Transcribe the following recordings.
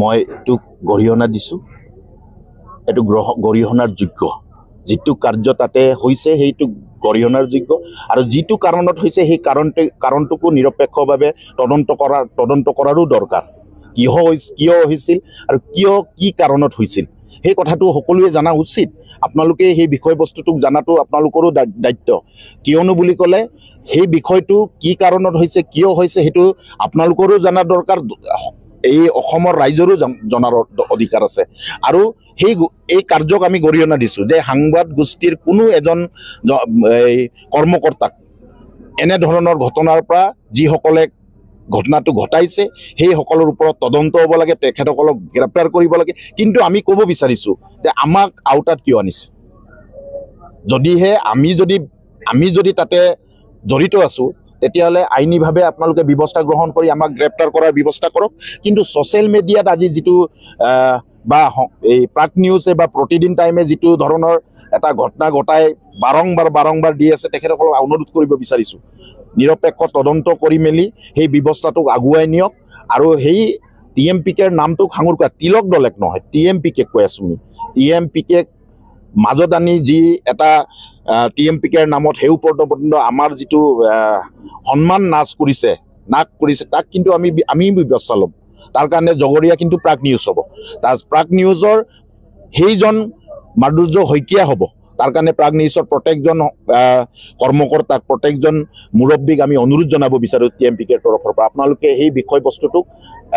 মই এইটোক গৰিহণা দিছোঁ। এইটো গৰিহণাৰ যোগ্য। যিটো কাৰ্য তাতে হৈছে সেইটো গৰিহণাৰ যোগ্য, আৰু যিটো কাৰণত হৈছে সেই কাৰণটোকো নিৰপেক্ষভাৱে তদন্ত কৰাৰো দৰকাৰ। কিয় হৈছিল আৰু কি কাৰণত হৈছিল সেই কথাটো সকলোৱে জনা উচিত। আপোনালোকে সেই বিষয়বস্তুটোক জনাটো আপোনালোকৰো দায়িত্ব। কিয়নো বুলি ক'লে সেই বিষয়টো কি কাৰণত হৈছে, কিয় হৈছে সেইটো আপোনালোকৰো জনা দৰকাৰ, এই অসমৰ ৰাইজৰো জনাৰ অধিকাৰ আছে। আৰু এই কাৰ্যক আমি গৰিহণা দিছোঁ যে সাংবাদ গোষ্ঠীৰ কোনো এজন কৰ্মকৰ্তাক এনেধৰণৰ ঘটনাৰ পৰা যিসকলে ঘটনাটো ঘটাইছে সেইসকলৰ ওপৰত তদন্ত হ'ব লাগে, তেখেতসকলক গ্ৰেপ্তাৰ কৰিব লাগে। কিন্তু আমি ক'ব বিচাৰিছোঁ যে আমাক আওতাত কিয় আনিছে? যদিহে আমি যদি তাতে জড়িত আছোঁ তেতিয়াহ'লে আইনীভাৱে আপোনালোকে ব্যৱস্থা গ্ৰহণ কৰি আমাক গ্ৰেপ্তাৰ কৰাৰ ব্যৱস্থা কৰক। কিন্তু ছ'চিয়েল মিডিয়াত আজি যিটো বা এই প্ৰাগ নিউজে বা প্ৰতিদিন টাইমে যিটো ধৰণৰ এটা ঘটনা ঘটাই বাৰংবাৰ দি আছে, তেখেতসকলক অনুৰোধ কৰিব বিচাৰিছোঁ নিৰপেক্ষ তদন্ত কৰি মেলি সেই ব্যৱস্থাটোক আগুৱাই নিয়ক। আৰু সেই TMPKৰ নামটোক সাঙুৰ কৰা, তিলক দলেক নহয়, TMPK কৈ আছোঁ আমি। TMPK মাজত আনি যি এটা TMPKৰ নামত সেউ পৰ্যন্ত আমাৰ যিটো সন্মান নাক কৰিছে তাক কিন্তু আমি ব্যৱস্থা ল'ম। তাৰ কাৰণে জগৰীয়া কিন্তু প্ৰাগ নিউজ হ'ব। তাৰ প্ৰাগ নিউজৰ সেইজন মাধুৰ্য শইকীয়া হ'ব। তাৰ কাৰণে প্ৰাগ নিউজৰ প্ৰত্যেকজন কৰ্মকৰ্তাক, প্ৰত্যেকজন মুৰব্বীক আমি অনুৰোধ জনাব বিচাৰোঁ TMPKৰ তৰফৰ পৰা, আপোনালোকে সেই বিষয়বস্তুটোক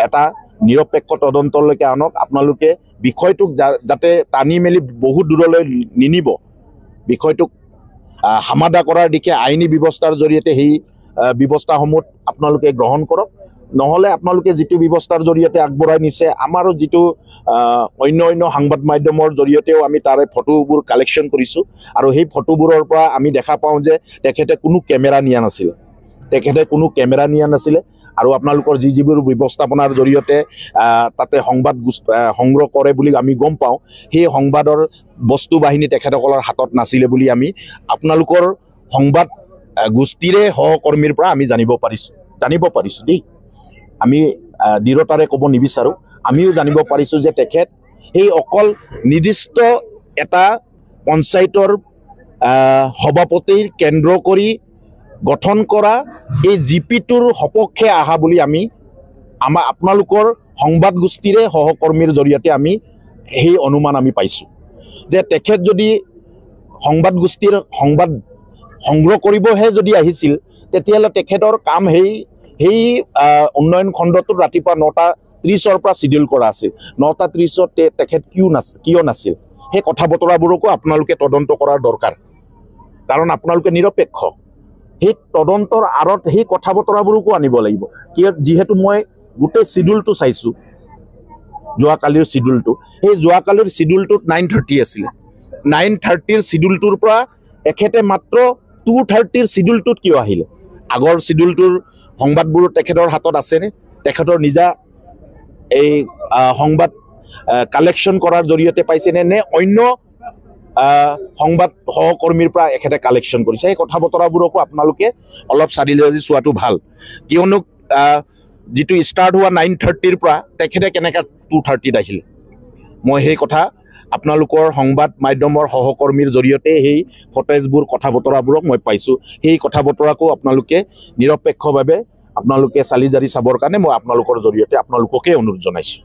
এটা নিৰপেক্ষ তদন্তলৈকে আনক। আপোনালোকে বিষয়টোক যাতে টানি মেলি বহুত দূৰলৈ নিনিব, বিষয়টোক সমাধা কৰাৰ দিশে আইনী ব্যৱস্থাৰ জৰিয়তে সেই ব্যৱস্থাসমূহ আপোনালোকে গ্ৰহণ কৰক। নহ'লে আপোনালোকে যিটো ব্যৱস্থাৰ জৰিয়তে আগবঢ়াই নিছে, আমাৰো যিটো অন্য সাংবাদ মাধ্যমৰ জৰিয়তেও আমি তাৰে ফটোবোৰ কালেকশ্যন কৰিছোঁ, আৰু সেই ফটোবোৰৰ পৰা আমি দেখা পাওঁ যে তেখেতে কোনো কেমেৰা নিয়া নাছিলে। আৰু আপোনালোকৰ যিবোৰ ব্যৱস্থাপনাৰ জৰিয়তে তাতে সংবাদ সংগ্ৰহ কৰে বুলি আমি গম পাওঁ, সেই সংবাদৰ বস্তু বাহিনী তেখেতসকলৰ হাতত নাছিলে বুলি আমি আপোনালোকৰ সংবাদ গোষ্ঠীৰে সহকৰ্মীৰ পৰা আমি জানিব পাৰিছোঁ দেই। আমি দৃঢ়তাৰে ক'ব নিবিচাৰোঁ, আমিও জানিব পাৰিছোঁ যে তেখেত সেই অকল নিৰ্দিষ্ট এটা পঞ্চায়তৰ সভাপতিৰ কেন্দ্ৰ কৰি গঠন কৰা এই GP-টোৰ সপক্ষে অহা বুলি আপোনালোকৰ সংবাদ গোষ্ঠীৰে সহকৰ্মীৰ জৰিয়তে আমি সেই অনুমান আমি পাইছোঁ যে তেখেত যদি সংবাদ গোষ্ঠীৰ সংবাদ সংগ্ৰহ কৰিবহে যদি আহিছিল, তেতিয়াহ'লে তেখেতৰ কাম সেই উন্নয়ন খণ্ডটোত ৰাতিপুৱা 9:30 পৰা চিডিউল কৰা আছিল। 9:30 তেখেত কিয় নাছিল, সেই কথা বতৰাবোৰকো আপোনালোকে তদন্ত কৰাৰ দৰকাৰ। কাৰণ আপোনালোকে নিৰপেক্ষ। সেই তদন্তৰ আঁৰত সেই কথা বতৰাবোৰকো আনিব লাগিব। যিহেতু মই গোটেই চিডিউলটো চাইছোঁ, যোৱাকালিৰ চিডিউলটো, সেই যোৱাকালিৰ চিডিউলটোত 9:30 আছিলে। 9:30ৰ চিডিউলটোৰ পৰা তেখেতে মাত্ৰ 2:30ৰ চিডিউলটোত কিয় আহিলে? আগৰ চিডিউলটোৰ সংবাদবোৰ তেখেতৰ হাতত আছেনে? তেখেতৰ নিজা এই সংবাদ কালেকশ্যন কৰাৰ জৰিয়তে পাইছেনে, নে অন্য সংবাদ সহকৰ্মীৰ পৰা এখেতে কালেকশ্যন কৰিছে? সেই কথা বতৰাবোৰকো আপোনালোকে অলপ চালি জাৰি চোৱাটো ভাল। কিয়নো যিটো ষ্টাৰ্ট হোৱা 9:30ৰ পৰা তেখেতে কেনেকৈ 2:30ত আহিলে? মই সেই কথা আপোনালোকৰ সংবাদ মাধ্যমৰ সহকৰ্মীৰ জৰিয়তে সেই ফটেজবোৰ, কথা বতৰাবোৰক মই পাইছোঁ। সেই কথা বতৰাকো আপোনালোকে নিৰপেক্ষভাৱে আপোনালোকে চালি জাৰি চাবৰ কাৰণে মই আপোনালোকৰ জৰিয়তে আপোনালোককে অনুৰোধ জনাইছোঁ।